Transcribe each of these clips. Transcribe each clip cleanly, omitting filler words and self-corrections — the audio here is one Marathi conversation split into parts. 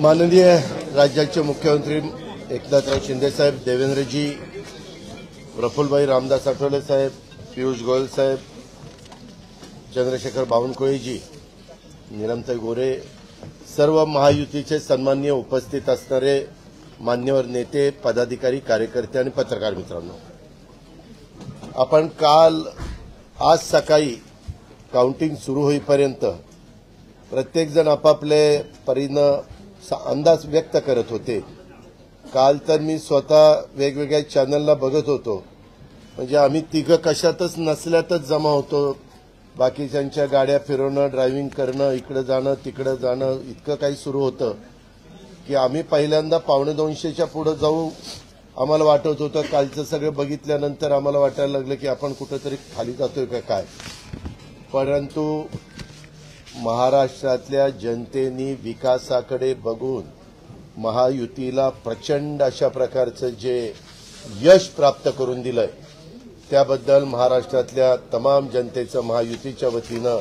माननीय राज्याचे मुख्यमंत्री एकनाथराव शिंदे साहेब, देवेंद्रजी, प्रफुल्लभाई रामदास आठवले साहेब, पियुष गोयल साहेब, चंद्रशेखर बावनकुळेजी, नीलमताई गोरे, सर्व महायुतीचे सन्माननीय उपस्थित असणारे मान्यवर नेते, पदाधिकारी, कार्यकर्ते आणि पत्रकार मित्रांनो, आपण आज सकाळी काउंटिंग सुरू होईपर्यंत प्रत्येकजण आपापले परीनं अंदाज व्यक्त करत होते. काल तर मी स्वतः वेगवेगळ्या चॅनलला बघत होतो, म्हणजे आम्ही तिघं कशातच नसल्यातच जमा होतो. बाकीच्यांच्या गाड्या फिरवणं, ड्रायव्हिंग करणं, इकडे जाणं तिकडे जाणं, इतकं काही सुरू होतं की आम्ही पहिल्यांदा 1:45च्या पुढे जाऊ आम्हाला वाटत होतं. कालचं सगळं बघितल्यानंतर आम्हाला वाटायला लागलं की आपण कुठेतरी खाली जातोय का काय. परंतु महाराष्ट्रातल्या जनतेने विकासाकडे बघून महायुतीला प्रचंड अशा प्रकारचं जे यश प्राप्त करून दिलंय त्याबद्दल महाराष्ट्रातल्या तमाम जनतेचं महायुतीच्या वतीनं,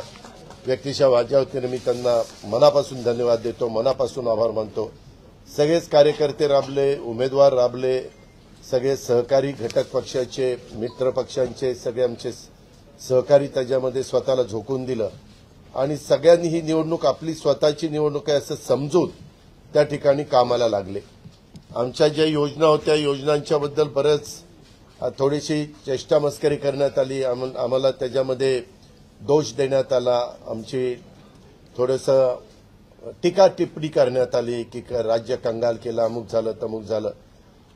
व्यक्तिशः माझ्या वतीनं मी त्यांना मनापासून धन्यवाद देतो, मनापासून आभार मानतो. सगळेच कार्यकर्ते राबले, उमेदवार राबले, सगळे सहकारी घटक पक्षाचे, मित्र पक्षांचे सगळे आमचे सहकारी त्याच्यामध्ये स्वतःला झोकून दिलं आणि सगळ्यांनी ही निवडणूक आपली स्वतःची निवडणूक आहे असं समजून त्या ठिकाणी कामाला लागले. आमच्या ज्या योजना होत्या योजनांच्याबद्दल बरंच थोडीशी चेष्टा मस्करी करण्यात आली, आम्हाला त्याच्यामध्ये दोष देण्यात आला, आमची थोडंसं टीका टिप्पणी करण्यात आली की राज्य कंगाल केलं, अमुक झालं तमुक झालं.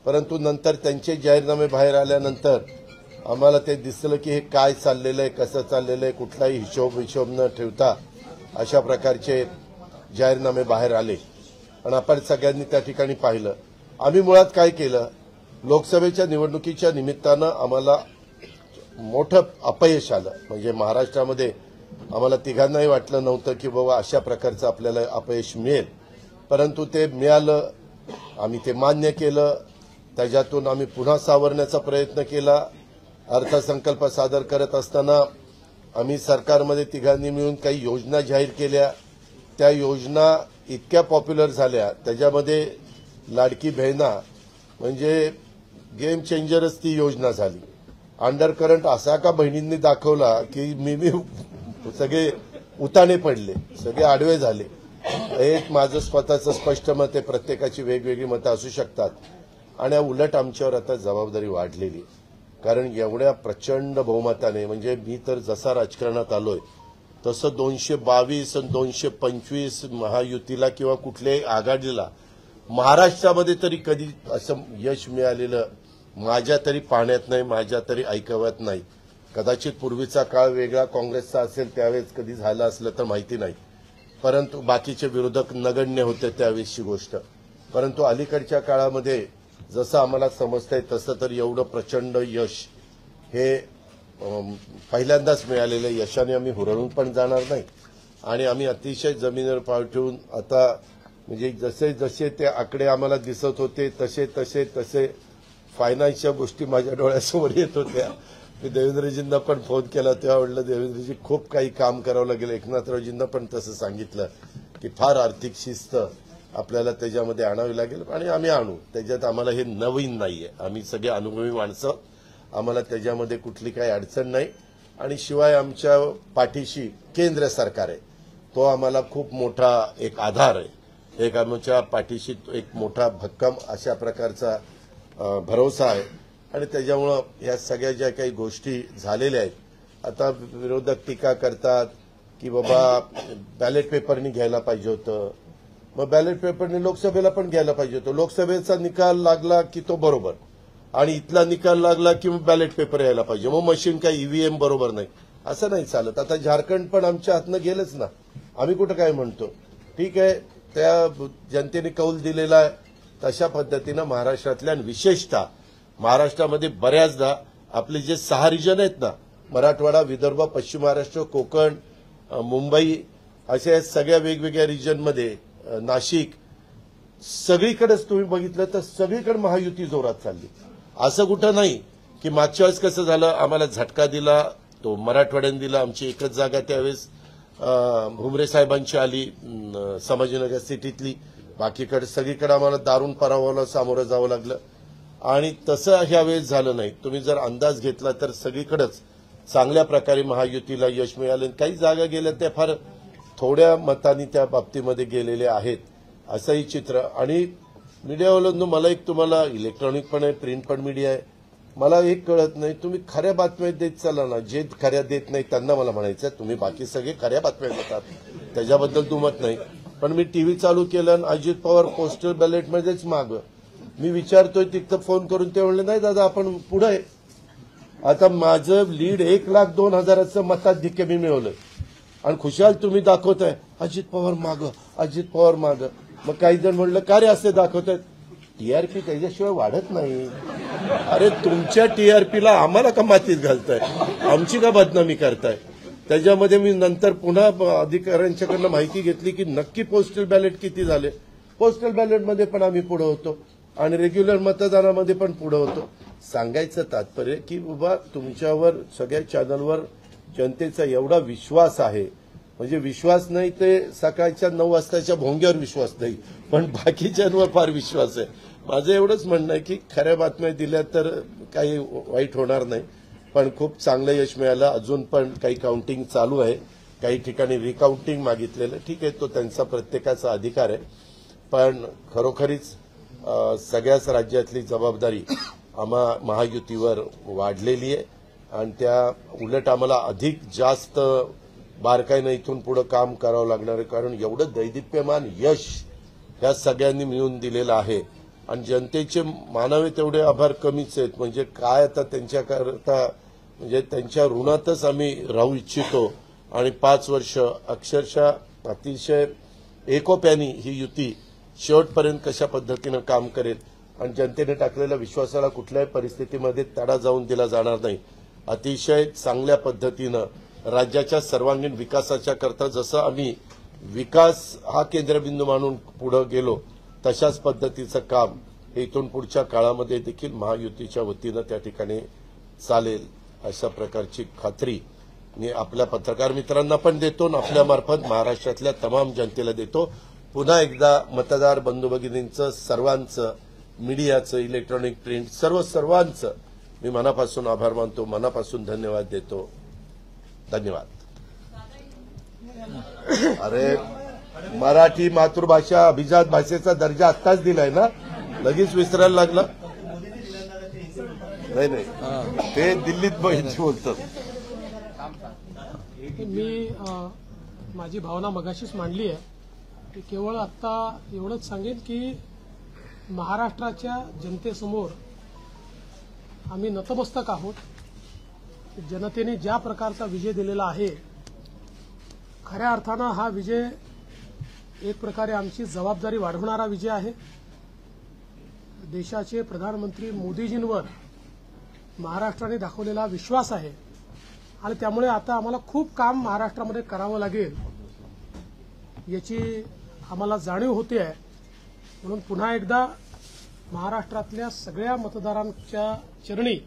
परंतु नंतर त्यांचे जाहीरनामे बाहेर आल्यानंतर आम्हाला ते दिसलं की हे काय चाललेलं आहे, कसं चाललेलं आहे, कुठलाही हिशोब न ठेवता अशा प्रकारचे जाहीरनामे बाहेर आले आणि आपण सगळ्यांनी त्या ठिकाणी पाहिलं. आम्ही मुळात काय केलं, लोकसभेच्या निवडणुकीच्या निमित्तानं आम्हाला मोठं अपयश आलं. म्हणजे महाराष्ट्रामध्ये आम्हाला तिघांनाही वाटलं नव्हतं की बाबा अशा प्रकारचं आपल्याला अपयश मिळेल, परंतु ते मिळालं. आम्ही ते मान्य केलं, त्याच्यातून आम्ही पुन्हा सावरण्याचा प्रयत्न केला. अर्थसंकल्प सादर करत असताना आम्ही सरकारमध्ये तिघांनी मिळून काही योजना जाहीर केल्या. त्या योजना इतक्या पॉप्युलर झाल्या, त्याच्यामध्ये लाडकी बहिणा म्हणजे गेम चेंजरच ती योजना झाली. अंडर करंट असा का बहिणींनी दाखवला की मी सगळे उताने पडले, सगळे आडवे झाले. एक माझं स्वतःचं स्पष्ट मत आहे, प्रत्येकाची वेगवेगळी मतं असू शकतात आणि उलट आमच्यावर आता जबाबदारी वाढलेली, कारण एवढ्या प्रचंड बहुमताने, म्हणजे मी तर जसा राजकारणात आलोय तसं 222 आणि 225 महायुतीला किंवा कुठल्याही आघाडीला महाराष्ट्रामध्ये तरी कधी असं यश मिळालेलं माझ्या तरी पाहण्यात नाही, माझ्या तरी ऐकवत नाही. कदाचित पूर्वीचा काळ वेगळा काँग्रेसचा असेल त्यावेळेस कधी झालं असलं तर माहिती नाही, परंतु बाकीचे विरोधक नगण्य होते त्यावेळेसची गोष्ट. परंतु अलीकडच्या काळामध्ये जसं आम्हाला समजतंय तसं तर एवढं प्रचंड यश हे पहिल्यांदाच मिळालेलं यशाने आम्ही हुरळून पण जाणार नाही आणि आम्ही अतिशय जमिनीवर पाय ठेवून आता म्हणजे जसे जसे ते आकडे आम्हाला दिसत होते तसे तसे तसे फायनान्सच्या गोष्टी माझ्या डोळ्यासमोर येत होत्या. मी देवेंद्रजींना पण फोन केला तेव्हा म्हटलं देवेंद्रजी खूप काही काम करावं लागेल. एकनाथरावजींना पण तसं सांगितलं की फार आर्थिक शिस्त आपल्याला त्याच्यामध्ये आणावी लागेल आणि आम्ही आणू. त्याच्यात आम्हाला हे नवीन नाहीये, आम्ही सगळे अनुभवी माणसं, आम्हाला त्याच्यामध्ये कुठली काही अडचण नाही. आणि शिवाय आमच्या पाठीशी केंद्र सरकार आहे, तो आम्हाला खूप मोठा एक आधार आहे. एक आमच्या पाठीशी एक मोठा भक्कम अशा प्रकारचा भरोसा आहे आणि त्याच्यामुळं या सगळ्या ज्या काही गोष्टी झालेल्या आहेत, आता विरोधक टीका करतात की बाबा बॅलेट पेपरनी घ्यायला पाहिजे होतं, मग बॅलेट पेपरने लोकसभेला पण घ्यायला पाहिजे होतं. लोकसभेचा निकाल लागला की तो बरोबर आणि इथला निकाल लागला की मग बॅलेट पेपर यायला पाहिजे, मग मशीन काही ईव्हीएम बरोबर नाही, असं नाही चालत. आता झारखंड पण आमच्या हातनं गेलंच ना, आम्ही कुठं काय म्हणतो. ठीक आहे, त्या जनतेने कौल दिलेला आहे तशा पद्धतीनं महाराष्ट्रातल्या विशेषतः महाराष्ट्रामध्ये बऱ्याचदा आपले जे 6 रिजन आहेत ना, मराठवाडा, विदर्भ, पश्चिम महाराष्ट्र, कोकण, मुंबई, अशा सगळ्या वेगवेगळ्या रिजनमध्ये, नाशिक, सगळीकडेच तुम्ही बघितलं तर सगळीकडे महायुती जोरात चालली. असं कुठं नाही की मागच्या वेळेस कसं झालं, आम्हाला झटका दिला तो मराठवाड्याने दिला, आमची एकच जागा त्यावेळेस भुमरे साहेबांची आली संभाजीनगर सिटीतली, बाकीकडे सगळीकडे आम्हाला दारुण पराभवाला सामोरं जावं लागलं. आणि तसं ह्यावेळेस झालं नाही. तुम्ही जर अंदाज घेतला तर सगळीकडेच चांगल्या प्रकारे महायुतीला यश मिळालं. काही जागा गेल्या त्या फार थोड्या मतांनी त्या बाबतीमध्ये गेलेले आहेत असंही चित्र. आणि मीडियावाल्यांनो, मला एक तुम्हाला इलेक्ट्रॉनिक पण आहे, प्रिंट पण मीडिया आहे, मला एक कळत नाही, तुम्ही खऱ्या बातम्या देत चाला ना. जे खऱ्या देत नाही त्यांना मला म्हणायचं तुम्ही बाकी सगळे खऱ्या बातम्या देतात, त्याच्याबद्दल दुमत नाही. पण मी टीव्ही चालू केलं आणि अजित पवार पोस्टल बॅलेटमध्येच माग, मी विचारतोय तिथं फोन करून, ते म्हणले नाही दादा आपण पुढे आहे. आता माझं लीड 1,02,000 मताधिक्य मी मिळवलंय आणि खुशाल तुम्ही दाखवताय अजित पवार माग, अजित पवार माग. मग काही जण म्हणलं का रे असे दाखवतायत, टीआरपी त्याच्याशिवाय वाढत नाही. अरे तुमच्या टीआरपीला आम्हाला का मातीत घालताय, आमची का बदनामी करताय. त्याच्यामध्ये मी नंतर पुन्हा अधिकाऱ्यांच्याकडनं माहिती घेतली की नक्की पोस्टल बॅलेट किती झाले. पोस्टल बॅलेटमध्ये पण आम्ही पुढे होतो आणि रेग्युलर मतदानामध्ये पण पुढे होतो. सांगायचं तात्पर्य की बाबा तुमच्यावर सगळ्या चॅनलवर जनतेचा एवढा विश्वास आहे, म्हणजे विश्वास नाही ते सकाळच्या 9 वाजताच्या भोंग्यावर विश्वास नाही, पण बाकीच्यांवर फार विश्वास आहे. माझं एवढंच म्हणणं आहे की खऱ्या बातम्या दिल्या तर काही वाईट होणार नाही. पण खूप चांगलं यश मिळालं. अजून पण काही काउंटिंग चालू आहे, काही ठिकाणी रिकाउंटिंग मागितलेलं, ठीक आहे, तो त्यांचा प्रत्येकाचा अधिकार आहे. पण खरोखरीच सगळ्याच राज्यातली जबाबदारी आम्हा महायुतीवर वाढलेली आहे आणि त्या उलट आम्हाला अधिक जास्त बारकाईनं इथून पुढे काम करावं लागणार आहे. कारण एवढं दैदिप्यमान यश ह्या सगळ्यांनी मिळून दिलेलं आहे आणि जनतेचे मानावे तेवढे आभार कमीच आहेत. म्हणजे काय आता त्यांच्याकरता, म्हणजे त्यांच्या ऋणातच आम्ही राहू इच्छितो. आणि 5 वर्ष अक्षरशः अतिशय एकोप्याने ही युती शेवटपर्यंत कशा पद्धतीनं काम करेल आणि जनतेने टाकलेल्या विश्वासाला कुठल्याही परिस्थितीमध्ये तडा जाऊन दिला जाणार नाही. अतिशय चांगल्या पद्धतीनं राज्याच्या सर्वांगीण विकासाच्या करता जसं आम्ही विकास हा केंद्रबिंदू मानून पुढे गेलो, तशाच पद्धतीचं काम इथून पुढच्या काळामध्ये देखील महायुतीच्या वतीनं त्या ठिकाणी चालेल अशा प्रकारची खात्री मी आपल्या पत्रकार मित्रांना पण देतो आणि आपल्यामार्फत महाराष्ट्रातल्या तमाम जनतेला देतो. पुन्हा एकदा मतदार बंधू भगिनींचं, सर्वांचं, मीडियाचं, इलेक्ट्रॉनिक प्रिंट सर्वांचं मी मनापासून आभार मानतो, मनापासून धन्यवाद देतो. धन्यवाद. अरे मराठी मातृभाषा अभिजात भाषेचा दर्जा आत्ताच दिलाय ना, लगेच विसरायला लागला. नाही ते दिल्लीत बोलतात. मी माझी भावना मगाशीच मांडली आहे की केवळ आता एवढंच सांगेन की महाराष्ट्राच्या जनतेसमोर आम्ही नतमस्तक आहोत. जनतेने ज्या प्रकारचा विजय दिलेला आहे, खऱ्या अर्थानं हा विजय एक प्रकारे आमची जबाबदारी वाढवणारा विजय आहे. देशाचे प्रधानमंत्री मोदीजींवर महाराष्ट्राने दाखवलेला विश्वास आहे आणि त्यामुळे आता आम्हाला खूप काम महाराष्ट्रामध्ये करावं लागेल याची आम्हाला जाणीव होते आहे. म्हणून पुन्हा एकदा महाराष्ट्रातल्या सगळ्या मतदारांच्या चरणी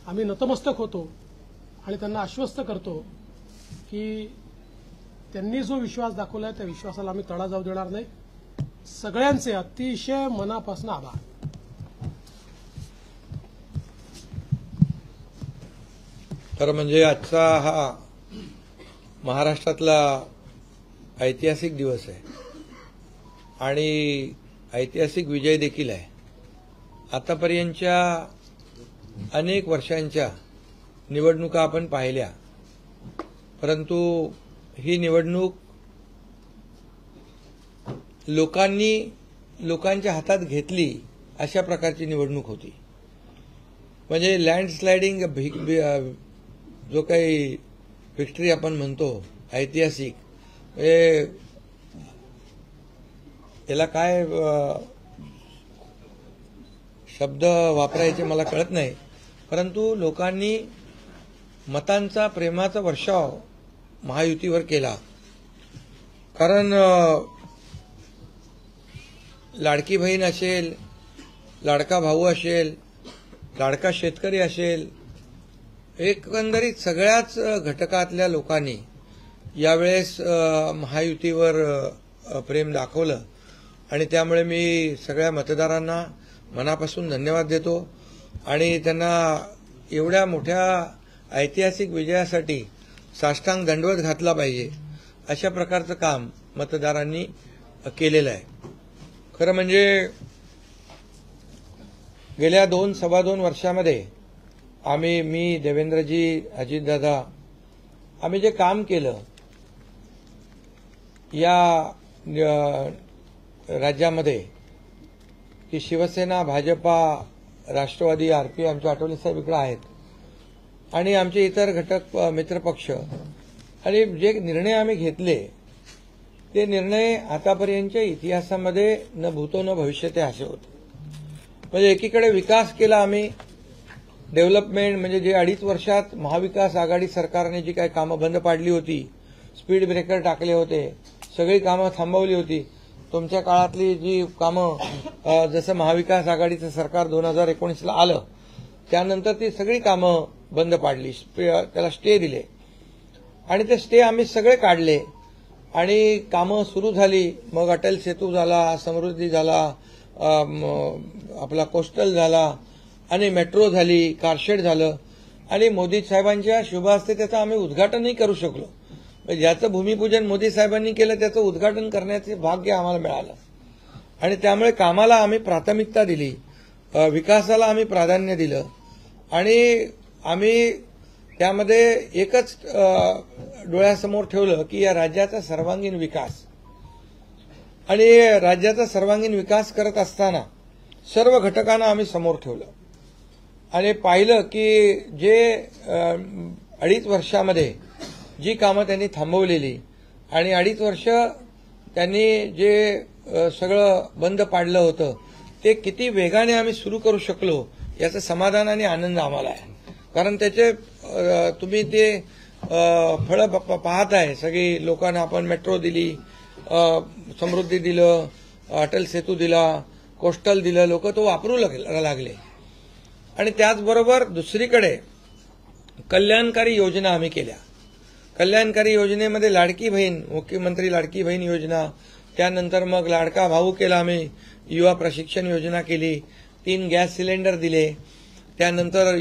आम्ही नतमस्तक होतो आणि त्यांना आश्वस्त करतो की त्यांनी जो विश्वास दाखवला आहे त्या विश्वासाला आम्ही तडा जाऊ देणार नाही. सगळ्यांचे अतिशय मनापासून आभार. तर म्हणजे आजचा हा महाराष्ट्रातला ऐतिहासिक दिवस आहे आणि ऐतिहासिक विजय देखील आहे. आतापर्यंतच्या अनेक वर्षांच्या निवडणुका आपण पाहिल्या, परंतु ही निवडणूक लोकांच्या हातात घेतली अशा प्रकारची निवडणूक होती. म्हणजे लँडस्लायडिंग जो काही विक्ट्री आपण म्हणतो ऐतिहासिक, याला काय शब्द वापरायचे मला कळत नाही, परंतु लोकांनी मतांचा, प्रेमाचा वर्षाव महायुतीवर केला. कारण लाडकी बहीण असेल, लाडका भाऊ असेल, लाडका शेतकरी असेल, एकंदरीत सगळ्याच घटकातल्या लोकांनी यावेळेस महायुतीवर प्रेम दाखवलं आणि त्यामुळे मी सगळ्या मतदारांना मनापासून धन्यवाद देतो आणि त्यांना एवढ्या मोठ्या ऐतिहासिक विजयासाठी साष्टांग दंडवत घातला पाहिजे अशा प्रकारचं काम मतदारांनी केलेलं आहे. खरं म्हणजे गेल्या 2-2.25 वर्षामध्ये मी, देवेंद्रजी, अजितदादा आम्ही जे काम केलं या राज्यामध्ये की शिवसेना, भाजपा, राष्ट्रवादी, आरपीआय, आमचे आठवले साहेब इकडे आहेत आणि आमचे इतर घटक मित्रपक्ष आणि जे निर्णय आम्ही घेतले ते निर्णय आतापर्यंतच्या इतिहासामध्ये न भूतो न भविष्यते असे होते. म्हणजे एकीकडे विकास केला आम्ही, डेव्हलपमेंट म्हणजे जे 2.5 वर्षात महाविकास आघाडी सरकारने जी काही कामं बंद पाडली होती, स्पीड ब्रेकर टाकले होते, सगळी कामं थांबवली होती. तुमच्या काळातली जी कामं जसं महाविकास आघाडीचं सरकार 2019ला आलं त्यानंतर ती सगळी कामं बंद पाडली, त्याला स्टे दिले आणि ते स्टे आम्ही सगळे काढले आणि कामं सुरू झाली. मग अटल सेतू झाला, समृद्धी झाला, आपला कोस्टल झाला आणि मेट्रो झाली, कारशेड झालं आणि मोदी साहेबांच्या शुभ हस्ते त्याचं आम्ही उद्घाटनही करू शकलो. ज्याचं भूमिपूजन मोदी साहेबांनी केलं त्याचं उद्घाटन करण्याचे भाग्य आम्हाला मिळालं आणि त्यामुळे कामाला आम्ही प्राथमिकता दिली, विकासाला आम्ही प्राधान्य दिलं आणि आम्ही त्यामध्ये एकच डोळ्यासमोर ठेवलं की या राज्याचा सर्वांगीण विकास आणि राज्याचा सर्वांगीण विकास करत असताना सर्व घटकांना आम्ही समोर ठेवलं आणि पाहिलं की जे 2.5 वर्षामध्ये जी कामं त्यांनी थांबवलेली आणि 2.5 वर्ष त्यांनी जे सगळं बंद पाडलं होतं ते किती वेगाने आम्ही सुरू करू शकलो याचं समाधान आणि आनंद आम्हाला आहे. कारण त्याचे तुम्ही ते फळं पाहत आहे. सगळी लोकांना आपण मेट्रो दिली, समृद्धी दिलं, अटल सेतू दिला, कोस्टल दिलं, लोक तो वापरू लागले आणि त्याचबरोबर दुसरीकडे कल्याणकारी योजना आम्ही केल्या. कल्याणकारी योजनेमध्ये लाडकी बहीण, मुख्यमंत्री लाडकी बहीण योजना, त्यानंतर मग लाडका भाऊ केला आम्ही, युवा प्रशिक्षण योजना केली, 3 गॅस सिलेंडर दिले, त्यानंतर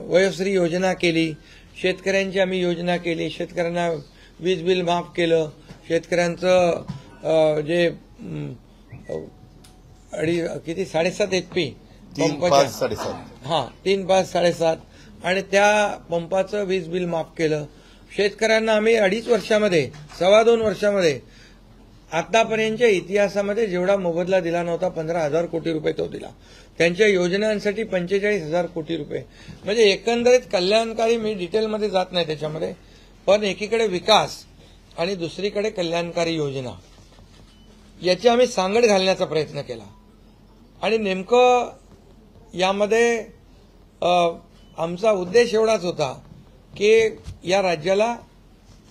वयोश्री योजना केली, शेतकऱ्यांची आम्ही योजना केली, शेतकऱ्यांना वीज बिल माफ केलं, शेतकऱ्यांचं जे 7.5 HP 3-5-7.5 3-5 7.5 आणि त्या पंपाचं वीज बिल माफ केलं. शेतकऱ्यांना आम्ही 2.5 वर्षामध्ये 2.25 वर्षामध्ये आतापर्यंतच्या इतिहासामध्ये जेवढा मोबदला दिला नव्हता 15,000 कोटी रुपये तो दिला. त्यांच्या योजनांसाठी 45,000 कोटी रुपये. म्हणजे एकंदरीत कल्याणकारी, मी डिटेलमध्ये जात नाही त्याच्यामध्ये, पण एकीकडे विकास आणि दुसरीकडे कल्याणकारी योजना याची आम्ही सांगड घालण्याचा प्रयत्न केला आणि नेमकं यामध्ये आमचा उद्देश एवढाच होता की या राज्याला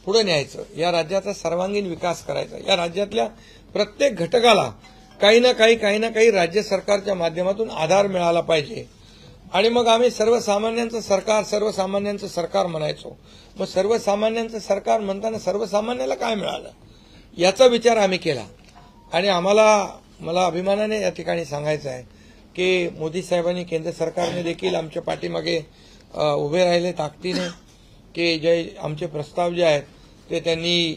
पुढे न्यायचं, या राज्याचा सर्वांगीण विकास करायचा, या राज्यातल्या प्रत्येक घटकाला काही ना काही राज्य सरकारच्या माध्यमातून आधार मिळाला पाहिजे. आणि मग आम्ही सर्वसामान्यांचं सरकार म्हणायचो. मग सर्वसामान्यांचं सरकार म्हणताना सर्वसामान्याला काय मिळालं याचा विचार आम्ही केला आणि मला अभिमानाने या ठिकाणी सांगायचं आहे की मोदी साहेबांनी, केंद्र सरकारने देखील आमच्या पाठीमागे उभे राहिले ताकदीने की जे आमचे प्रस्ताव जे आहेत ते त्यांनी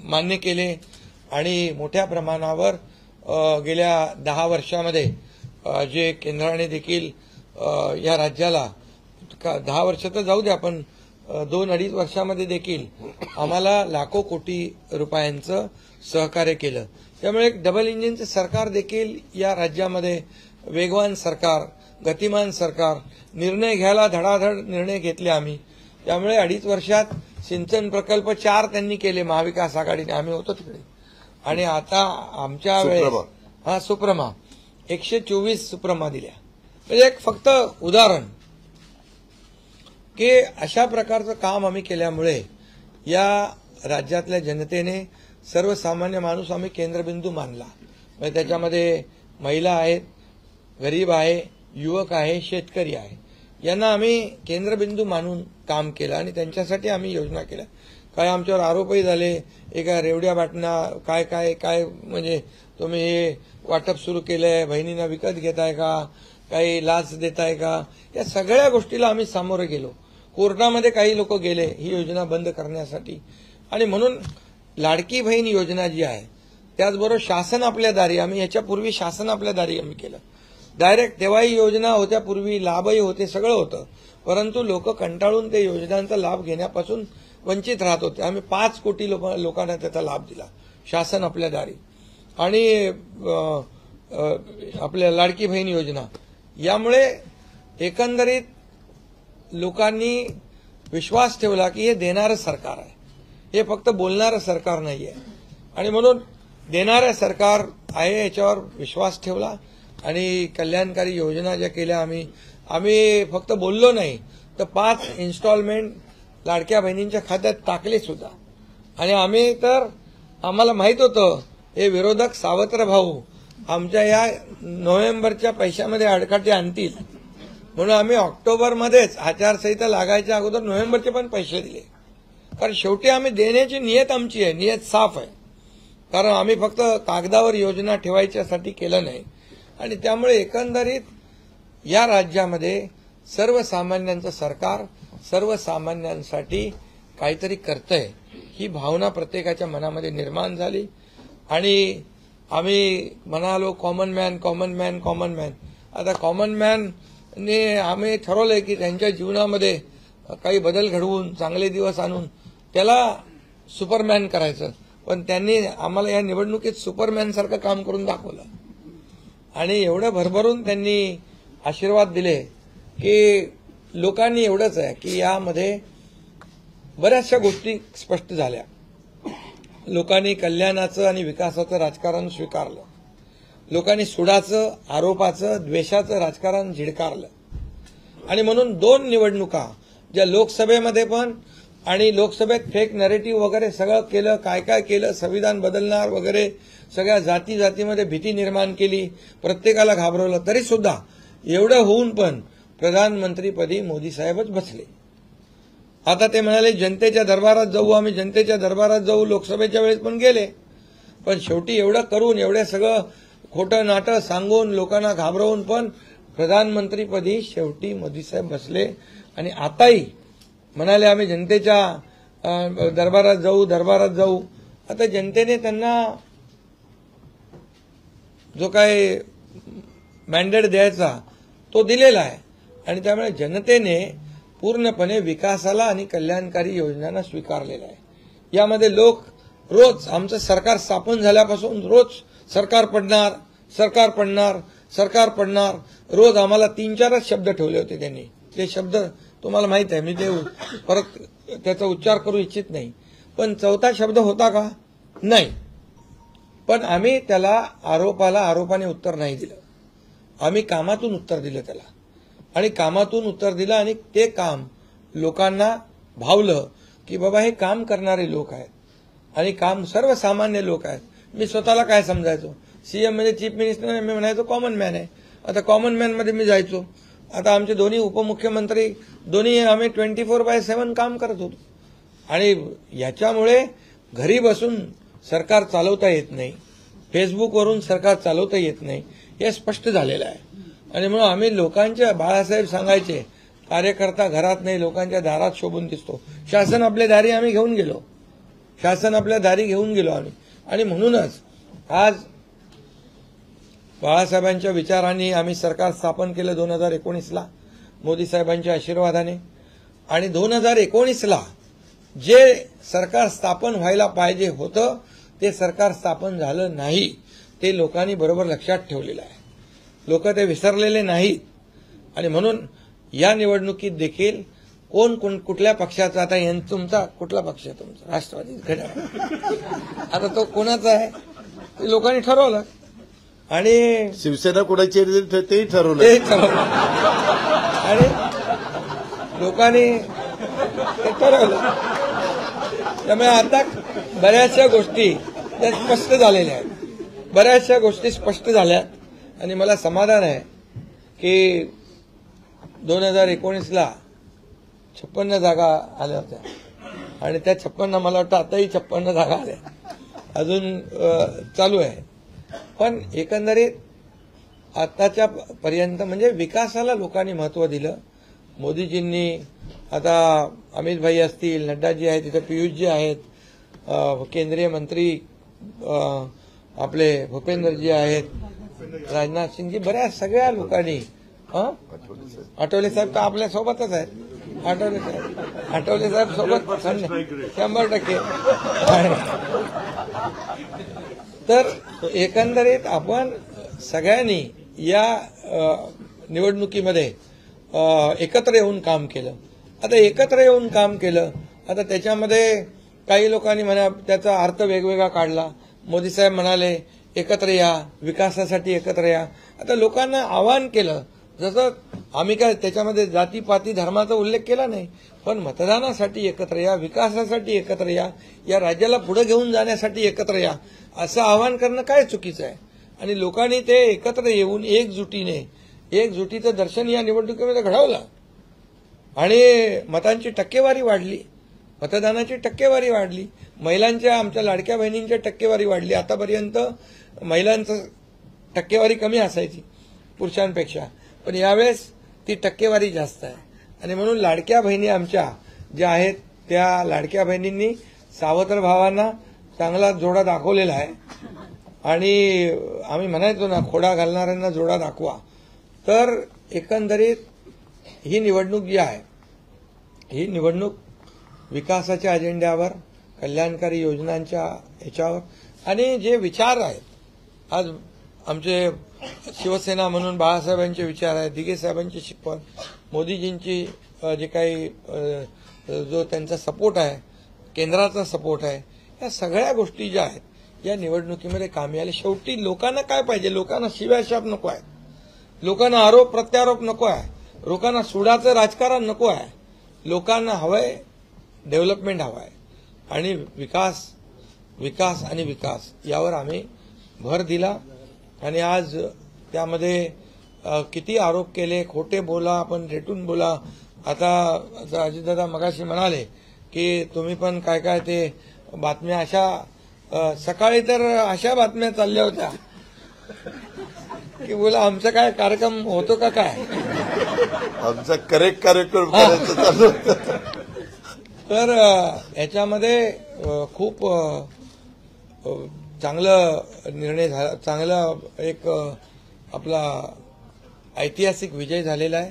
मान्य केले आणि मोठ्या प्रमाणावर गेल्या 10 वर्षामध्ये जे केंद्राने देखील या राज्याला 10 वर्ष तर जाऊ द्या, पण 2-2.5 वर्षामध्ये देखील आम्हाला लाखो कोटी रुपयांचं सहकार्य केलं. त्यामुळे एक डबल इंजिनचं सरकार देखील या राज्यामध्ये, वेगवान सरकार, गतिमान सरकार, निर्णय घ्यायला धडाधड निर्णय घेतले आम्ही. त्यामुळे 2.5 वर्षात सिंचन प्रकल्प 4 त्यांनी केले महाविकास आघाडीने, आम्ही होतो तिकडे. आणि आता आमच्या वेळेस सुप्रमा 124 सुप्रमा दिल्या. म्हणजे एक फक्त उदाहरण की अशा प्रकारचं काम आम्ही केल्यामुळे या राज्यातल्या जनतेने, सर्वसामान्य माणूस आम्ही केंद्रबिंदू मानला. म्हणजे त्याच्यामध्ये महिला आहेत, गरीब आहे, युवक आहे, शेतकरी आहे, यांना आम्ही केंद्रबिंदू मानून काम केलं आणि त्यांच्यासाठी आम्ही योजना केल्या. काही आमच्यावर आरोपही झाले, एका रेवड्या बाटण्या काय काय काय म्हणजे तुम्ही हे वाटप सुरू केलंय, बहिणींना विकत घेताय का, काही लाच देताय का, या सगळ्या गोष्टीला आम्ही सामोरे गेलो. कोर्टामध्ये काही लोक गेले ही योजना बंद करण्यासाठी. आणि म्हणून लाडकी बहीण योजना जी आहे, त्याचबरोबर शासन आपल्या दारी, आम्ही याच्यापूर्वी शासन आपल्या दारी आम्ही केलं. डायरेक्ट तेव्हाही योजना होत्या, पूर्वी लाभही होते, सगळं होतं, परंतु लोक कंटाळून ते योजनांचा लाभ घेण्यापासून वंचित राहत होते. आम्ही 5 कोटी लोकांना त्याचा लाभ दिला, शासन आपल्या दारी. आणि आपल्या लाडकी बहीण योजना, यामुळे एकंदरीत लोकांनी विश्वास ठेवला की हे देणारं सरकार आहे, हे फक्त बोलणारं सरकार नाहीये. आणि म्हणून देणारं सरकार आहे याच्यावर विश्वास ठेवला आणि कल्याणकारी योजना ज्या केल्या आम्ही फक्त बोललो नाही, तर 5 इन्स्टॉलमेंट लाडक्या बहिणींच्या खात्यात टाकले सुद्धा. आणि आम्ही तर आम्हाला माहित होतं हे विरोधक सावत्र भाऊ आमच्या या नोव्हेंबरच्या पैशामध्ये अडकाटे आणतील, म्हणून आम्ही ऑक्टोबरमध्येच आचारसंहिता लागायच्या अगोदर नोव्हेंबरचे पण पैसे दिले. कारण शेवटी आम्ही देण्याची नियत आमची आहे, नियत साफ आहे. कारण आम्ही फक्त कागदावर योजना ठेवायच्यासाठी केलं नाही. आणि त्यामुळे एकंदरीत या राज्यामध्ये सर्वसामान्यांचं सरकार सर्वसामान्यांसाठी काहीतरी करतंय ही भावना प्रत्येकाच्या मनामध्ये निर्माण झाली. आणि आम्ही म्हणालो common man common man common man. आता कॉमन मॅनने आम्ही ठरवलंय की त्यांच्या जीवनामध्ये काही बदल घडवून चांगले दिवस आणून त्याला सुपरमॅन करायचं. पण त्यांनी आम्हाला या निवडणुकीत सुपरमॅनसारखं काम करून दाखवलं आणि एवढं भरभरून त्यांनी आशीर्वाद दिले की लोकांनी एवढंच आहे की यामध्ये बऱ्याचशा गोष्टी स्पष्ट झाल्या. लोकांनी कल्याणाचं आणि विकासाचं राजकारण स्वीकारलं. लोकांनी सुडाचं, आरोपाचं, द्वेषाचं राजकारण झिडकारलं. आणि म्हणून 2 निवडणुका ज्या लोकसभेमध्ये पण आणि लोकसभेत फेक नरेटिव्ह वगैरे सगळं केलं, काय काय केलं, संविधान बदलणार वगैरे, सगळ्या जातीमध्ये भीती निर्माण केली, प्रत्येकाला घाबरवलं, तरी सुद्धा एवढं होऊन पण प्रधानमंत्रीपदी मोदी साहेबच बसले. आता ते म्हणाले जनतेच्या दरबारात जाऊ, आम्ही जनतेच्या दरबारात जाऊ, लोकसभेच्या वेळेस पण गेले. पण शेवटी एवढं करून, एवढं सगळं खोटं नाटं सांगून, लोकांना घाबरवून पण प्रधानमंत्रीपदी शेवटी मोदी साहेब बसले. आणि आताही म्हणाले आम्ही जनतेच्या दरबारात जाऊ. आता जनतेने त्यांना जो काय मॅन्डेट द्यायचा तो दिलेला आहे. आणि त्यामुळे जनतेने पूर्णपणे विकासाला आणि कल्याणकारी योजनांना स्वीकारलेला आहे. यामध्ये लोक रोज आमचं सरकार स्थापन झाल्यापासून रोज सरकार पडणार रोज आम्हाला 3-4च शब्द ठेवले होते त्यांनी. ते शब्द तुम्हाला माहित आहे, मी ते परत त्याचा उच्चार करू इच्छित नाही. पण 4था शब्द होता का? नाही. पण आम्ही त्याला आरोपाने उत्तर नाही दिलं. आम्ही कामातून उत्तर दिलं त्याला. आणि कामातून उत्तर दिलं आणि ते काम लोकांना भावलं की बाबा हे काम करणारे लोक आहेत आणि काम सर्वसामान्य लोक आहेत. मी स्वतःला काय समजायचो, सीएम म्हणजे चीफ मिनिस्टर, मी म्हणायचो कॉमन मॅन आहे. आता कॉमन मॅन मध्ये मी जायचो. आता आमचे दोन्ही उपमुख्यमंत्री दोन्ही आम्ही 24/7 काम करत होतो. आणि याच्यामुळे घरी बसून सरकार चालवता येत नाही, फेसबुकवरून सरकार चालवता येत नाही, हे स्पष्ट झालेलं आहे. आणि म्हणून आम्ही लोकांच्या, बाळासाहेब सांगायचे, कार्यकर्ता घरात नाही लोकांच्या दारात शोभून दिसतो. शासन आपल्या दारी आम्ही घेऊन गेलो आम्ही. आणि म्हणूनच आज बाळासाहेबांच्या विचारांनी आम्ही सरकार स्थापन केलं 2019ला मोदी साहेबांच्या आशीर्वादाने. आणि 2019ला जे सरकार स्थापन व्हायला पाहिजे होतं ते सरकार स्थापन झालं नाही, ते लोकांनी बरोबर लक्षात ठेवलेलं आहे. लोक ते विसरलेले नाहीत. आणि म्हणून या निवडणुकीत देखील कोण कुठल्या पक्षाचा, आता तुमचा कुठला पक्ष आहे? तुमचा राष्ट्रवादी घड्याळ. आता तो कोणाचा आहे ते लोकांनी ठरवलं. आणि शिवसेना कोणाची तेही ठरवलं. आणि लोकांनी ते ठरवलं. त्यामुळे आता बऱ्याचशा गोष्टी त्या स्पष्ट झालेल्या आहेत. आणि मला समाधान आहे की 2019ला 56 जागा आल्या होत्या आणि त्या 56 मला वाटतं आताही 56 जागा आल्या, अजून चालू आहे. पण एकंदरीत आताच्या पर्यंत म्हणजे विकासाला लोकांनी महत्व दिलं. मोदीजींनी आता अमित भाई असतील, नड्डाजी आहेत, तिथे पियुषजी आहेत, केंद्रीय मंत्री आपले भूपेंद्रजी आहेत, राजनाथ सिंगजी, बऱ्याच सगळ्या लोकांनी, आठवले साहेब तर आपल्या सोबतच आहेत, आठवले साहेब सोबत 100%. तर एकंदरीत आपण सगळ्यांनी या निवडणुकीमध्ये एकत्र येऊन काम केलं. आता एकत्र येऊन काम केलं, आता त्याच्यामध्ये काही लोकांनी म्हणा त्याचा अर्थ वेगवेगळा काढला. मोदी साहेब म्हणाले एकत्र या, विकासासाठी एकत्र या. आता लोकांना आवाहन केलं, जसं आम्ही काय त्याच्यामध्ये जातीपाती धर्माचा उल्लेख केला नाही, पण मतदानासाठी एकत्र या, विकासासाठी एकत्र या, या राज्याला पुढे घेऊन जाण्यासाठी एकत्र या, असं आवाहन करणं काय चुकीचं आहे. आणि लोकांनी ते एकत्र येऊन एकजुटीचं दर्शन या निवडणुकीमध्ये घडवलं आणि मतांची टक्केवारी वाढली, मतदानाची टक्केवारी वाढली, महिलांच्या, आमच्या लाडक्या बहिणींच्या टक्केवारी वाढली. आतापर्यंत महिलांचं टक्केवारी कमी असायची पुरुषांपेक्षा, पण यावेळेस ती टक्केवारी जास्त आहे. आणि म्हणून लाडक्या बहिणी आमच्या ज्या आहेत त्या लाडक्या बहिणींनी सावत्र भावांना चांगला जोडा दाखवलेला आहे. आणि आम्ही म्हणायचो ना, खोडा घालणाऱ्यांना जोडा दाखवा. तर एकंदरीत ही निवडणूक जी आहे, ही निवडणूक विकासाच्या अजेंड्यावर, कल्याणकारी योजनांच्या ह्याच्यावर आणि जे विचार आहेत, आज आमचे शिवसेना म्हणून बाळासाहेबांचे विचार आहेत, दिघे साहेबांची शिकवण, मोदीजींची जे काही जो त्यांचा सपोर्ट आहे, केंद्राचा सपोर्ट आहे, या सगळ्या गोष्टी ज्या आहेत या निवडणुकीमध्ये कामी आल्या. शेवटी लोकांना काय पाहिजे? लोकांना शिव्याशाप नको आहे, लोकांना आरोप प्रत्यारोप नको आहे, लोकांना सुडाचं राजकारण नको आहे. लोकांना हवंय डेव्हलपमेंट हवं आहे आणि विकास आणि विकास यावर आम्ही भर दिला. आणि आज त्यामध्ये किती आरोप केले, खोटे बोला, आपण रेटून बोला. आता अजितदादा मगाशी म्हणाले की तुम्ही पण काय काय ते बातम्या अशा, सकाळी तर अशा बातम्या चालल्या होत्या की बोला आमचा काय कार्यक्रम होतो का काय, आमचा करेक्ट कार्यक्रम करायचं चालू होतं. तर याच्यामध्ये खूप चांगलं निर्णय झाला, चांगला एक आपला ऐतिहासिक विजय झालेला आहे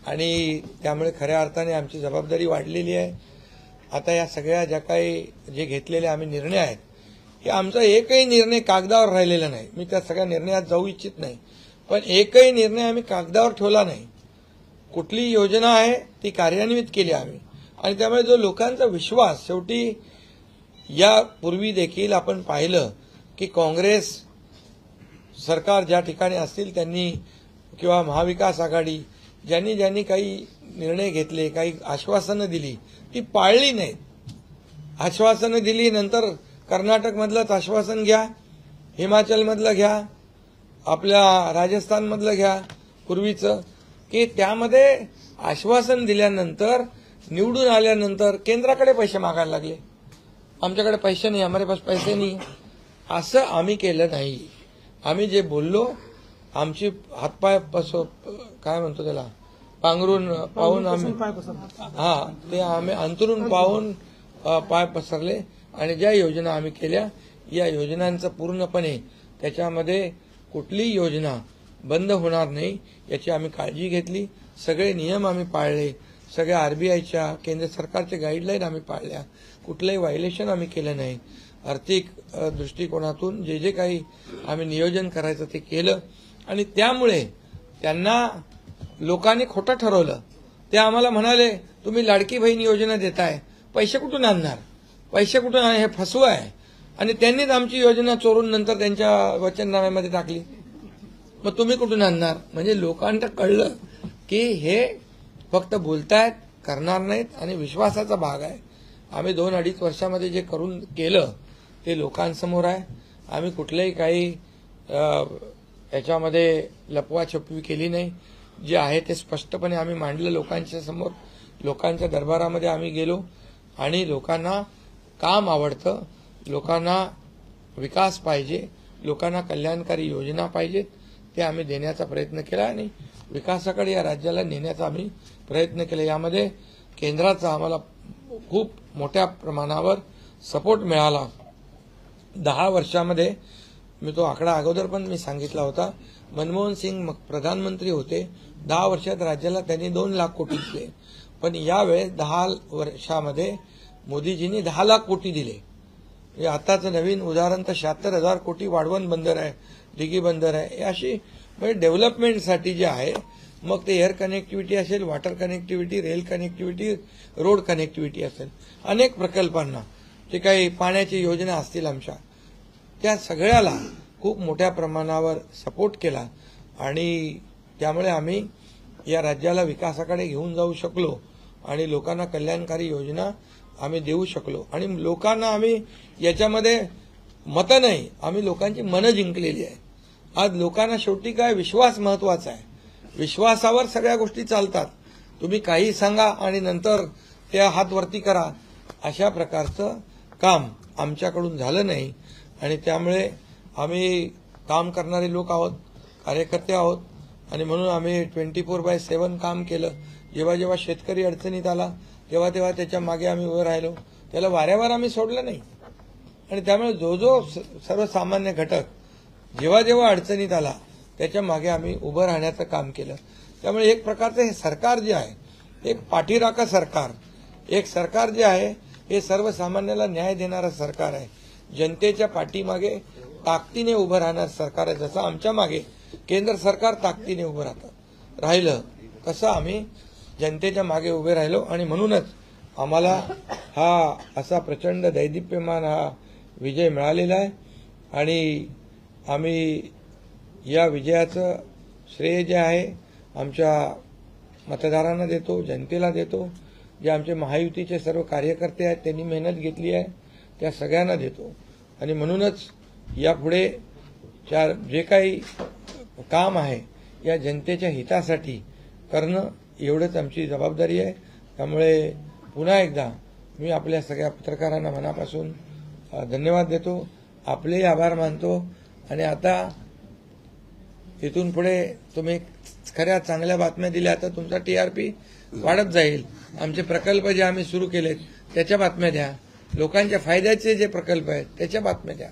आणि त्यामुळे खऱ्या अर्थाने आमची जबाबदारी वाढलेली आहे. आता या सगळ्या ज्या काही जे घेतलेले आम्ही निर्णय आहेत, की आमचा एकही निर्णय कागदावर राहिलेला नाही. मी त्या सगळ्या निर्णयात जाऊ इच्छित नाही, पण एकही निर्णय आम्ही कागदावर ठेवला नाही. कुठली योजना आहे ती कार्यान्वित केली आम्ही. आणि त्यामुळे जो लोकांचा विश्वास, शेवटी यापूर्वी देखील आपण पाहिलं की काँग्रेस सरकार ज्या ठिकाणी असतील त्यांनी किंवा महाविकास आघाडी ज्यांनी काही निर्णय घेतले, काही आश्वासनं दिली, ती पाळली नाहीत. आश्वासनं दिली, नंतर कर्नाटकमधलंच आश्वासन घ्या, हिमाचलमधलं घ्या, आपल्या राजस्थानमधलं घ्या पूर्वीचं, की त्यामध्ये आश्वासन दिल्यानंतर निवडून आल्यानंतर केंद्राकडे पैसे मागायला लागले. आमच्याकडे पैसे नाही, हमारे पास पैसे नाही. असं आम्ही केलं नाही. आम्ही जे बोललो, आमची हातपाय काय म्हणतो त्याला, पाहून आम्ही ते आम्ही अंतरून पाहून पाय पसरले आणि ज्या योजना आम्ही केल्या, या योजनांचं पूर्णपणे त्याच्यामध्ये कुठलीही योजना बंद होणार नाही याची आम्ही काळजी घेतली. सगळे नियम आम्ही पाळले, सगळ्या आरबीआयच्या, केंद्र सरकारच्या गाईडलाईन आम्ही पाळल्या, कुठलंही व्हायलेशन आम्ही केलं नाही. आर्थिक दृष्टिकोनातून जे काही आम्ही नियोजन करायचं ते केलं आणि त्यामुळे त्यांना लोकांनी खोटं ठरवलं. ते आम्हाला म्हणाले तुम्ही लाडकी बहीण योजना देताय, पैसे कुठून आणणार, पैसे कुठून हे फसवं आहे. आणि त्यांनीच आमची योजना चोरून नंतर त्यांच्या वचननाम्यामध्ये टाकली. मग तुम्ही कुठून आणणार? म्हणजे लोकांना कळलं की हे फक्त बोलतायत, करणार नाहीत आणि विश्वासाचा भाग आहे. आम्ही 2-2.5 वर्षामध्ये जे करून केलं ते लोकांसमोर आहे. आम्ही कुठल्याही काही याच्यामध्ये लपवाछपवी केली नाही. जे आहे ते स्पष्टपणे आम्ही मांडलं लोकांच्या समोर. लोकांच्या दरबारामध्ये आम्ही गेलो आणि लोकांना काम आवडतं, लोकांना विकास पाहिजे, लोकांना कल्याणकारी योजना पाहिजेत, ते आम्ही देण्याचा प्रयत्न केला आणि विकासाकडे या राज्याला नेण्याचा आम्ही प्रयत्न केला. यामध्ये केंद्राचा आम्हाला खूप मोठ्या प्रमाणावर सपोर्ट मिळाला. 10 वर्षामध्ये मी तो आकडा अगोदर पण मी सांगितला होता. मनमोहन सिंग प्रधानमंत्री होते, 10 वर्षात राज्याला त्यांनी 2 लाख कोटी दिले, पण यावेळेस 10 वर्षामध्ये मोदीजींनी 10 लाख कोटी दिले. हे आताचं नवीन उदाहरण तर 76,000 कोटी वाढवण बंदर आहे, दिघी बंदर आहे. हे अशी म्हणजे डेव्हलपमेंटसाठी जे आहे, मग ते एअर कनेक्टिव्हिटी असेल, water connectivity, rail connectivity, road connectivity असेल, अनेक प्रकल्पांना, जे काही पाण्याची योजना असतील आमच्या, त्या सगळ्याला खूप मोठ्या प्रमाणावर सपोर्ट केला आणि त्यामुळे आम्ही या राज्याला विकासाकडे घेऊन जाऊ शकलो आणि लोकांना कल्याणकारी योजना आम्ही देऊ शकलो. आणि लोकांना आम्ही याच्यामध्ये मतं नाही, आम्ही लोकांची मनं जिंकलेली आहे. आज लोकांना शेवटी काय, विश्वास महत्वाचा आहे. विश्वासावर सगळ्या गोष्टी चालतात. तुम्ही काही सांगा आणि नंतर त्या हात वरती करा, अशा प्रकारचं काम आमच्याकडून झालं नाही. आणि त्यामुळे आम्ही काम करणारे लोक आहोत, कार्यकर्ते आहोत आणि म्हणून आम्ही 24/7 काम केलं. जेव्हा जेव्हा शेतकरी अडचणीत आला तेव्हा तेव्हा त्याच्या मागे आम्ही उभं राहिलो, त्याला वाऱ्यावर आम्ही सोडलं नाही. आणि त्यामुळे जो सर्वसामान्य घटक जेव्हा जेव्हा अडचणीत आला त्याच्या मागे आम्ही उभं राहण्याचं काम केलं. त्यामुळे एक प्रकारचं हे सरकार जे आहे, एक पाठीराखा सरकार, एक सरकार जे आहे हे सर्वसामान्याला न्याय देणारं सरकार आहे. जनतेच्या पाठीमागे ताकदीने उभं राहणार सरकार आहे. जसं आमच्या मागे केंद्र सरकार ताकदीने उभं राहिलं, तसं आम्ही जनतेच्या मागे उभे राहिलो. आणि म्हणूनच आम्हाला हा असा प्रचंड दैदिप्यमान हा विजय मिळालेला आहे. आणि आम्ही या विजयाचं श्रेय जे आहे आमच्या मतदारांना देतो, जनतेला देतो. जे आमचे महायुतीचे सर्व कार्यकर्ते आहेत त्यांनी मेहनत घेतली आहे त्या सगळ्यांना देतो. आणि म्हणूनच यापुढे जे काही काम आहे या जनतेच्या हितासाठी करणं एवढंच आमची जबाबदारी आहे. त्यामुळे पुन्हा एकदा मी आपल्या सगळ्या पत्रकारांना मनापासून धन्यवाद देतो, आपलेही आभार मानतो. आणि आता इथून पुढे तुम्ही खऱ्या चांगल्या बातम्या दिल्या तर तुमचा TRP वाढत जाईल. आमचे प्रकल्प जे आम्ही सुरू केलेत त्याच्या बातम्या द्या, लोकांच्या फायद्याचे जे प्रकल्प आहेत त्याच्या बातम्या द्या.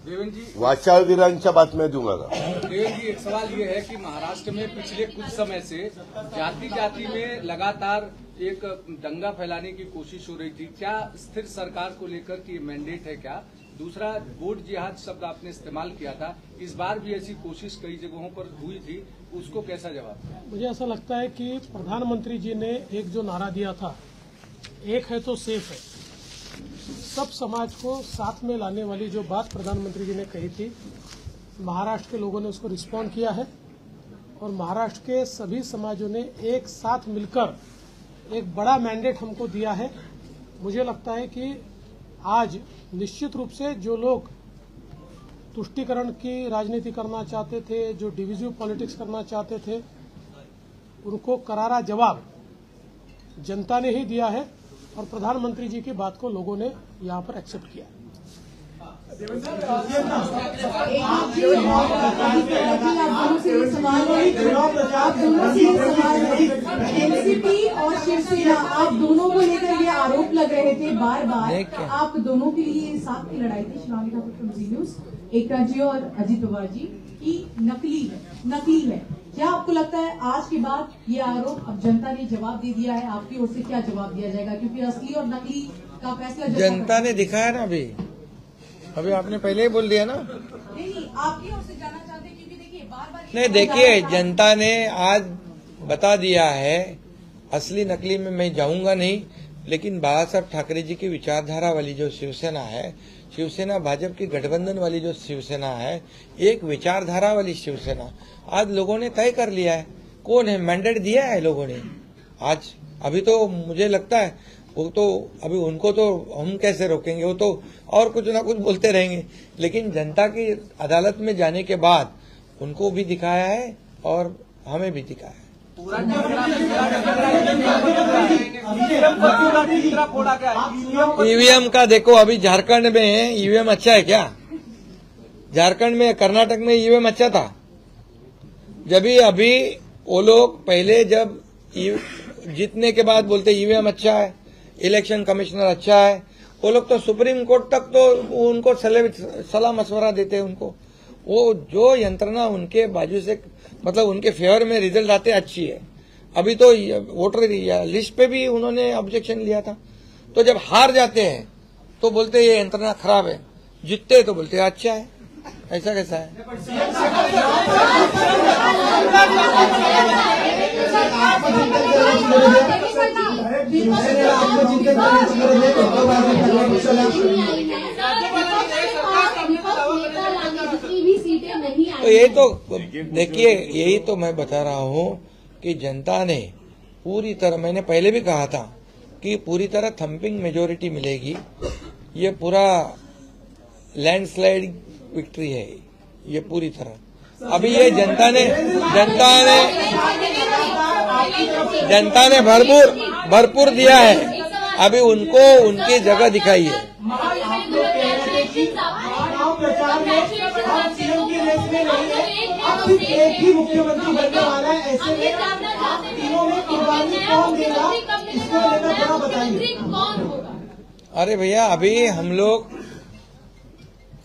देवेंद्र जी, वाचाळवीरांच्या बातम्या दूंगा. देवेंद्र जी, एक सवाल ये है कि महाराष्ट्र में पिछले कुछ समय से जाति जाति में लगातार एक दंगा फैलाने की कोशिश हो रही थी. क्या स्थिर सरकार को लेकर कि ये मैंडेट है क्या? दूसरा, वोट जिहाद शब्द आपने इस्तेमाल किया था, इस बार भी ऐसी कोशिश कई जगहों पर हुई थी, उसको कैसा जवाब? मुझे ऐसा लगता है कि प्रधानमंत्री जी ने एक जो नारा दिया था, एक है तो सेफ है, सब समाज को साथ में लाने वाली जो बात प्रधानमंत्री जी ने कही थी, महाराष्ट्र के लोगों ने उसको रिस्पॉन्ड किया है. और महाराष्ट्र के सभी समाजों ने एक साथ मिलकर एक बड़ा मैंडेट हमको दिया है. मुझे लगता है कि आज निश्चित रूप से जो लोग तुष्टीकरण की राजनीति करना चाहते थे, जो डिविजिव पॉलिटिक्स करना चाहते थे, उनको करारा जवाब जनता ने ही दिया है. और प्रधानमंत्री जी की बात को लोगों ने यहाँ पर एक्सेप्ट किया. एनसीपी और शिवसेना, आप दोनों को लेकर ये आरोप लग रहे थे बार बार, आप दोनों के लिए साथ की लड़ाई थी. Shivangi Thakur from Zee news, Ekta ji और अजित पवार जी की नकली है. क्या आपको लगता है आज के बाद ये आरोप अब जनता ने जवाब दे दिया है, आपकी ओर से क्या जवाब दिया जाएगा? क्योंकि असली और नकली का फैसला जनता ने दिखाया ना. अभी आपने पहले ही बोल दिया ना. नहीं, आपकी ओर से जाना चाहते हैं, क्योंकि देखिए बार नहीं, देखिए जनता ने आज बता दिया है, असली नकली में मैं जाऊंगा नहीं. लेकिन बाला साहब ठाकरे जी की विचारधारा वाली जो शिवसेना है, शिवसेना भाजपा की गठबंधन वाली जो शिवसेना है, एक विचारधारा वाली शिवसेना, आज लोगों ने तय कर लिया है कौन है, मैंडेट दिया है लोगों ने. आज अभी तो मुझे लगता है वो तो अभी उनको तो हम कैसे रोकेंगे, वो तो और कुछ ना कुछ बोलते रहेंगे. लेकिन जनता की अदालत में जाने के बाद उनको भी दिखाया है और हमें भी दिखाया है. ईवीएम का देखो, अभी झारखंड में ईवीएम अच्छा है क्या? झारखंड में, कर्नाटक में ईवीएम अच्छा था। जब भी अभी वो लोग पहले जब जीतने के बाद बोलते ईवीएम अच्छा है, इलेक्शन कमिश्नर अच्छा है, वो लोग तो सुप्रीम कोर्ट तक तो उनको सलाह मशवरा देते हैं उनको। वो जो यंत्रणा उनके बाजू से, मतलब उनके फेवर में रिजल्ट आते अच्छी है। अभी तो वोटर लिस्ट पे भी उन्होंने ऑब्जेक्शन लिया था। तो जब हार जाते हैं तो बोलते ये यंत्रणा खराब है, जीतते तो बोलते अच्छा है। ऐसा कैसा है? तो यही तो देखिए, यही तो मैं बता रहा हूँ कि जनता ने पूरी तरह, मैंने पहले भी कहा था कि पूरी तरह थम्पिंग मेजोरिटी मिलेगी। ये पूरा लैंडस्लाइड विक्ट्री है ये पूरी तरह। अभी ये जनता ने भरपूर दिया है। अभी उनको उनकी जगह दिखाई है। एक ही मुख्यमंत्री बनने वाला है, ऐसे में तीनों में कुर्बानी कौन देगा, इसको लेकर थोड़ा बताइए। अरे भैया, अभी हम लोग,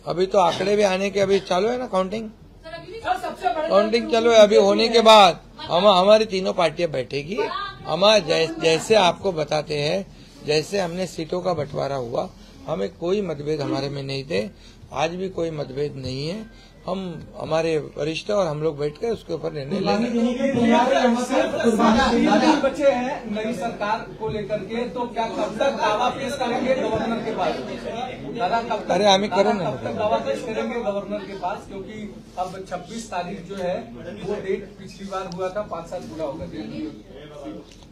अभी तो आंकड़े भी आने के अभी चालू है ना, काउंटिंग चालू है। अभी होने के बाद हमारी तीनों पार्टियां बैठेगी। हमारे जैसे आपको बताते हैं, जैसे हमने सीटों का बंटवारा हुआ, हमें कोई मतभेद हमारे में नहीं थे, आज भी कोई मतभेद नहीं है। हम हमारे वरिष्ठ और हम लोग बैठ कर उसके ऊपर निर्णय लेंगे। बचे हैं नई सरकार को लेकर के, तो क्या कब तक दावा पेश करेंगे गवर्नर के पास? अरे हम करें ना, कब तक दावा पेश करेंगे गवर्नर के पास? क्योंकि अब 26 तारीख जो है वो डेट पिछली बार हुआ था, 5 साल पूरा होगा।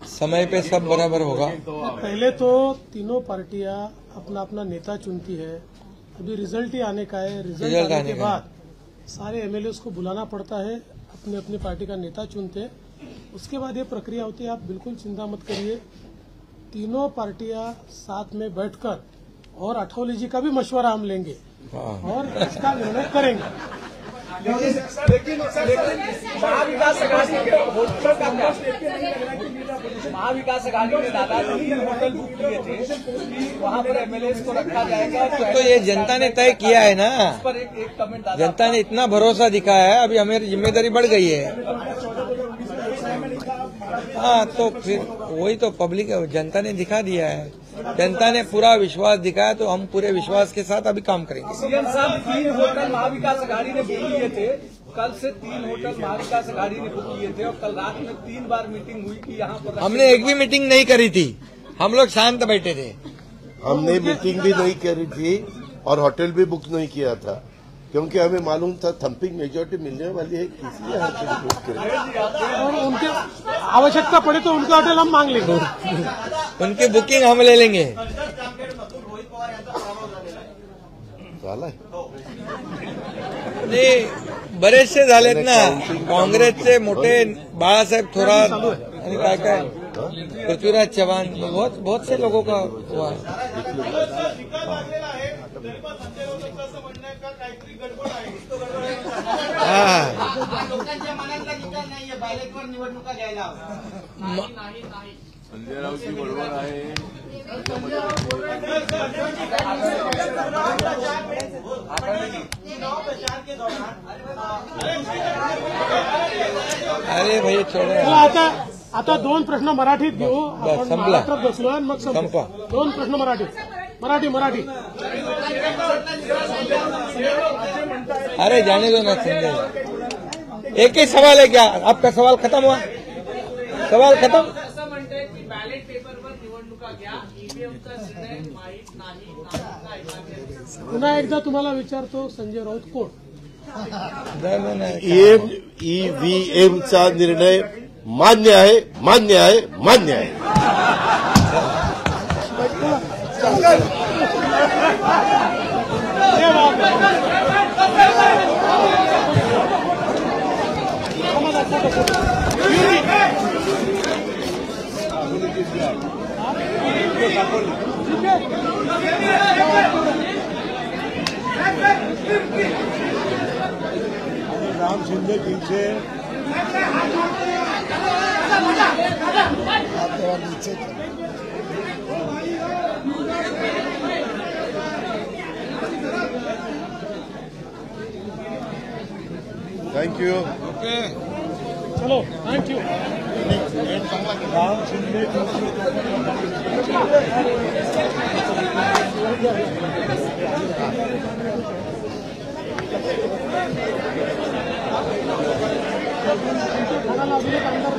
समय पे सब बराबर होगा। पहले तो तीनों पार्टियां अपना अपना नेता चुनती है। अभी रिजल्ट ही आने का है। रिजल्ट आने के बाद सारे एमएलए को बुलाना पड़ता है, अपने अपनी पार्टी का नेता चुनते हैं। उसके बाद ये प्रक्रिया होती है। आप बिल्कुल चिंता मत करिए, तीनों पार्टियां साथ में बैठकर और अठौली जी का भी मशवरा हम लेंगे और इसका निर्णय करेंगे। लेकिन महाविकास अघाड़ी ने दादा 3 होटल बुक किए थे कि वहाँ पर एमएलए को रखा जाएगा। तो ये जनता ने तय किया है ना, इस पर एक कमेंट दादा, जनता ने इतना भरोसा दिखाया है। अभी हमारी जिम्मेदारी बढ़ गई है। हाँ, तो फिर वही तो पब्लिक, जनता ने दिखा दिया है। जनता ने पूरा विश्वास दिखाया, तो हम पूरे विश्वास के साथ अभी काम करेंगे। सीएम साहब 3 होटल महाविकास अघाड़ी ने बुक किए थे। कल से 3 होटल महाविकास अघाड़ी ने बुक किए थे और कल रात में 3 बार मीटिंग हुई कि यहाँ पर हमने एक भी मीटिंग नहीं करी थी। हम लोग शांत बैठे थे। हमने मीटिंग भी नहीं करी थी और होटल भी बुक नहीं किया था, क्योंकि हमें मालूम था थम्पिंग मेजोरिटी मिलने वाली है, किसी यहाँ पे बुक करें। और उनके आवश्यकता पड़े तो उनका होटल हम मांग लेंगे। उनकी बुकिंग हम ले लेंगे। नाही, बरेचसे झालेत ना, काँग्रेसचे मोठे बाळासाहेब थोरात आणि काय पृथ्वीराज चव्हाण, बहुत से लोगों का हुआ है। हाँ, संजय राऊतची बरोबर आहे। अरे भाई छोड़ो। आता 2 प्रश्न मराठीत घेऊ। आपण संपला. महाराष्ट्रात बसलोय, मग संपा. 2 प्रश्न मराठी। अरे जाने दो ना संजय, एक ही सवाल है क्या? आपका सवाल खत्म हुआ? सवाल खत्म? बॅलेट पेपरवर निवडणुका घ्या, ईव्हीएमचा निर्णय माहीत नाही। पुन्हा एकदा तुम्हाला विचारतो, संजय राऊत कोण? ईव्हीएमचा निर्णय मान्य आहे, मान्य आहे, मान्य आहे। समाजात शिंदे पीछे थँक्यू. चलो थँक्यू. राम शिंदे अजून एक आमदार